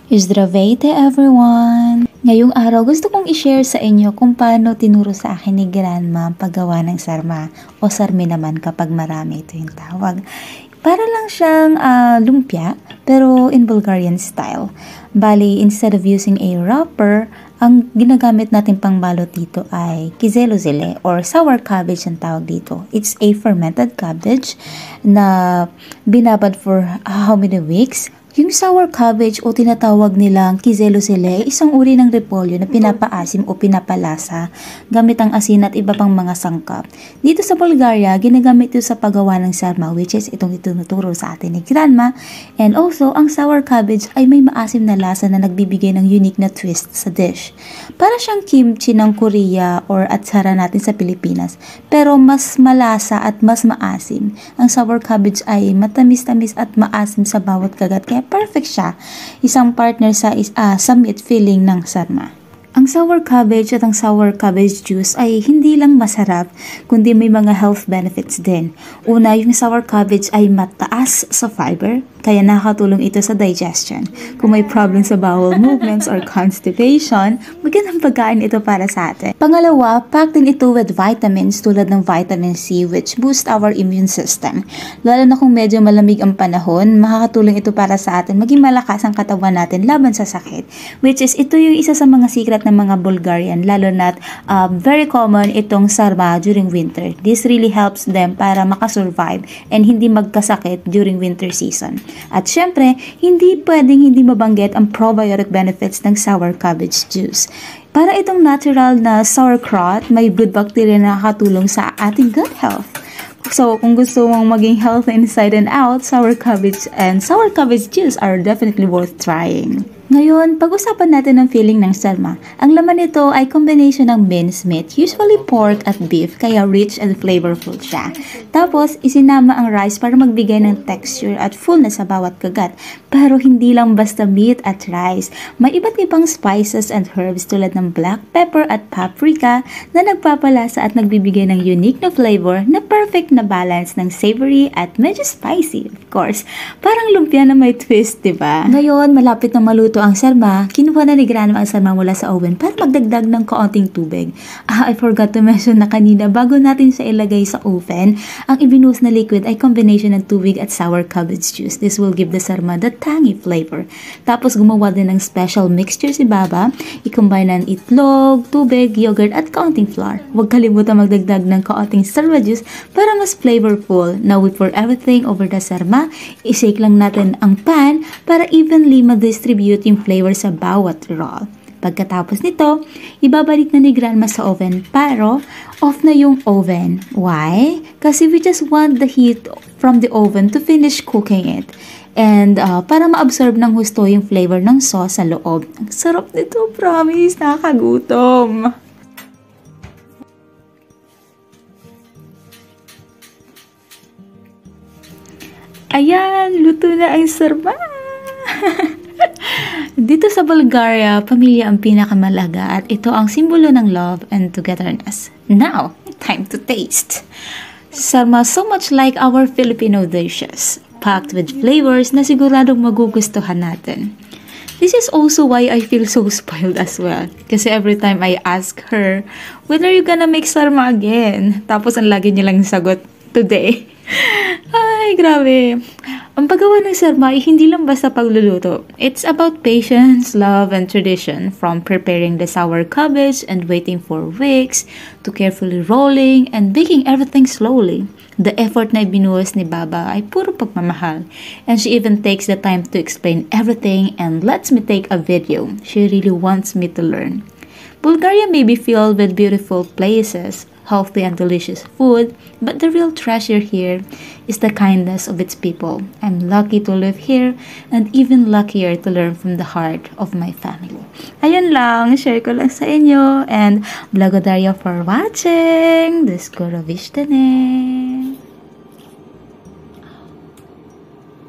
Zdravейте everyone! Ngayong araw gusto kong i-share sa inyo kung paano tinuro sa akin ni Grandma ang paggawa ng sarma o sarmi naman kapag marami ito yung tawag. Para lang siyang lumpia pero in Bulgarian style. Bali, instead of using a wrapper, ang ginagamit natin pang balot dito ay kizelo-zile or sour cabbage ang tawag dito. It's a fermented cabbage na binabad for how many weeks. Yung sour cabbage o tinatawag nilang kizelo-zile, isang uri ng repolyo na pinapaasim o pinapalasa gamit ang asin at iba pang mga sangkap. Dito sa Bulgaria, ginagamit ito sa paggawa ng sarma, which is itong itinuturo sa atin ni Grandma. And also, ang sour cabbage ay may maasim na lasa na nagbibigay ng unique na twist sa dish. Para siyang kimchi ng Korea or atsara natin sa Pilipinas, pero mas malasa at mas maasim. Ang sour cabbage ay matamis-tamis at maasim sa bawat kagat, kaya perfect siya. Isang partner sa meat filling ng sarma. Ang sour cabbage at ang sour cabbage juice ay hindi lang masarap, kundi may mga health benefits din. Una, yung sour cabbage ay mataas sa fiber, kaya nakakatulong ito sa digestion. Kung may problem sa bowel movements or constipation, magandang pagkain ito para sa atin. Pangalawa, packed din ito with vitamins tulad ng vitamin C which boost our immune system. Lalo na kung medyo malamig ang panahon, makakatulong ito para sa atin maging malakas ang katawan natin laban sa sakit. Which is, ito yung isa sa mga secret ng mga Bulgarian, lalo na very common itong sarma during winter. This really helps them para makasurvive and hindi magkasakit during winter season. At syempre, hindi pwedeng hindi mabanggit ang probiotic benefits ng sour cabbage juice. Para itong natural na sauerkraut, may good bacteria na nakakatulong sa ating gut health. So, kung gusto mong maging healthy inside and out, sour cabbage and sour cabbage juice are definitely worth trying. Ngayon, pag-usapan natin ang filling ng sarma. Ang laman nito ay combination ng minced meat, usually pork at beef, kaya rich and flavorful siya. Tapos, isinama ang rice para magbigay ng texture at fullness sa bawat kagat. Pero hindi lang basta meat at rice. May iba't ibang spices and herbs tulad ng black pepper at paprika na nagpapalasa at nagbibigay ng unique na flavor na perfect na balance ng savory at medyo spicy, of course. Parang lumpia na may twist, diba? Ngayon, malapit na maluto ang sarma, kinuha na ni Grandma ang sarma mula sa oven para magdagdag ng kaunting tubig. I forgot to mention na kanina bago natin siya ilagay sa oven, ang ibinuhos na liquid ay combination ng tubig at sour cabbage juice. This will give the sarma the tangy flavor. Tapos gumawa din ng special mixture si Baba. I-combine ng itlog, tubig, yogurt at kaunting flour. Huwag kalimutan magdagdag ng kaunting sarma juice para mas flavorful. Now we pour everything over the sarma. I-shake lang natin ang pan para evenly ma-distribute yung flavor sa bawat roll. Pagkatapos nito, ibabalik na ni Grandma sa oven pero off na yung oven. Why? Kasi we just want the heat from the oven to finish cooking it. And para ma-absorb ng husto yung flavor ng sauce sa loob. Ang sarap nito, promise, nakakagutom. Ayan, luto na ang sarma. Dito sa Bulgaria, pamilya ang pinakamalaga at ito ang simbolo ng love and togetherness. Now, time to taste. Sarma so much like our Filipino dishes, packed with flavors na siguradong magugustuhan natin. This is also why I feel so spoiled as well. Kasi every time I ask her, when are you gonna make sarma again? Tapos ang lagi niya lang sagot, today. Ay, grabe. Ang paggawa ng sarma ay hindi lang basta pagluluto. It's about patience, love, and tradition. From preparing the sour cabbage and waiting for weeks, to carefully rolling and baking everything slowly. The effort na ibinuhos ni Baba ay puro pagmamahal. And she even takes the time to explain everything and lets me take a video. She really wants me to learn. Bulgaria may be filled with beautiful places, healthy and delicious food, but the real treasure here is the kindness of its people. I'm lucky to live here and even luckier to learn from the heart of my family. Ayun lang, share ko lang sa inyo and благодаря for watching. До скоро виждане!